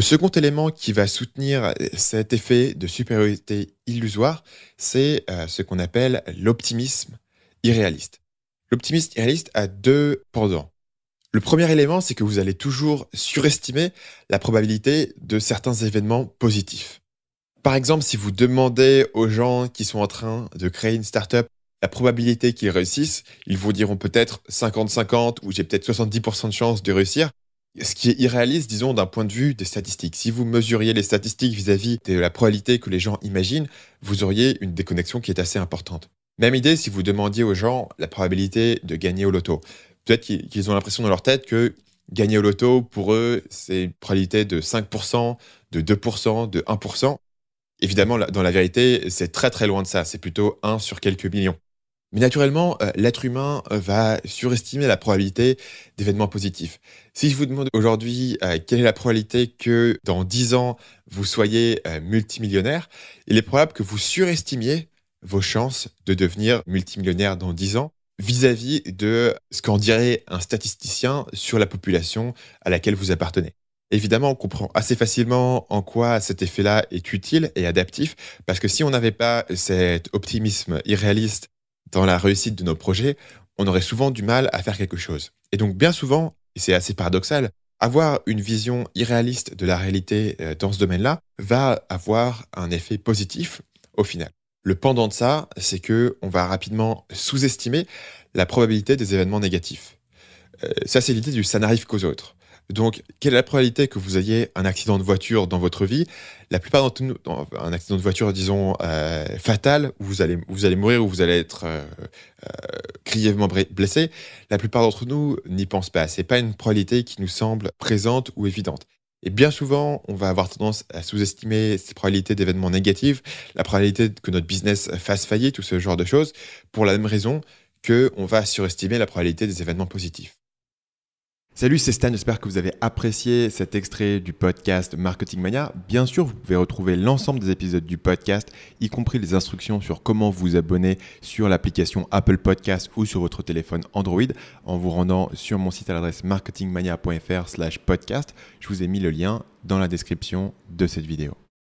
Le second élément qui va soutenir cet effet de supériorité illusoire, c'est ce qu'on appelle l'optimisme irréaliste. L'optimisme irréaliste a deux pendants. Le premier élément, c'est que vous allez toujours surestimer la probabilité de certains événements positifs. Par exemple, si vous demandez aux gens qui sont en train de créer une startup la probabilité qu'ils réussissent, ils vous diront peut-être 50-50 ou j'ai peut-être 70% de chance de réussir. Ce qui est irréaliste, disons, d'un point de vue des statistiques. Si vous mesuriez les statistiques vis-à-vis de la probabilité que les gens imaginent, vous auriez une déconnexion qui est assez importante. Même idée si vous demandiez aux gens la probabilité de gagner au loto. Peut-être qu'ils ont l'impression dans leur tête que gagner au loto, pour eux, c'est une probabilité de 5%, de 2%, de 1%. Évidemment, dans la vérité, c'est très très loin de ça. C'est plutôt 1 sur quelques millions. Mais naturellement, l'être humain va surestimer la probabilité d'événements positifs. Si je vous demande aujourd'hui quelle est la probabilité que dans 10 ans, vous soyez multimillionnaire, il est probable que vous surestimiez vos chances de devenir multimillionnaire dans 10 ans vis-à-vis de ce qu'en dirait un statisticien sur la population à laquelle vous appartenez. Évidemment, on comprend assez facilement en quoi cet effet-là est utile et adaptif, parce que si on n'avait pas cet optimisme irréaliste dans la réussite de nos projets, on aurait souvent du mal à faire quelque chose. Et donc bien souvent, et c'est assez paradoxal, avoir une vision irréaliste de la réalité dans ce domaine-là va avoir un effet positif au final. Le pendant de ça, c'est que on va rapidement sous-estimer la probabilité des événements négatifs. Ça, c'est l'idée du ça n'arrive qu'aux autres. Donc, quelle est la probabilité que vous ayez un accident de voiture dans votre vie? La plupart d'entre nous, un accident de voiture, disons, fatal, où vous allez mourir, où vous allez être grièvement blessé, la plupart d'entre nous n'y pensent pas. Ce n'est pas une probabilité qui nous semble présente ou évidente. Et bien souvent, on va avoir tendance à sous-estimer ces probabilités d'événements négatifs, la probabilité que notre business fasse faillite, tout ce genre de choses, pour la même raison qu'on va surestimer la probabilité des événements positifs. Salut, c'est Stan, j'espère que vous avez apprécié cet extrait du podcast Marketing Mania. Bien sûr, vous pouvez retrouver l'ensemble des épisodes du podcast, y compris les instructions sur comment vous abonner sur l'application Apple Podcast ou sur votre téléphone Android en vous rendant sur mon site à l'adresse marketingmania.fr/podcast. Je vous ai mis le lien dans la description de cette vidéo.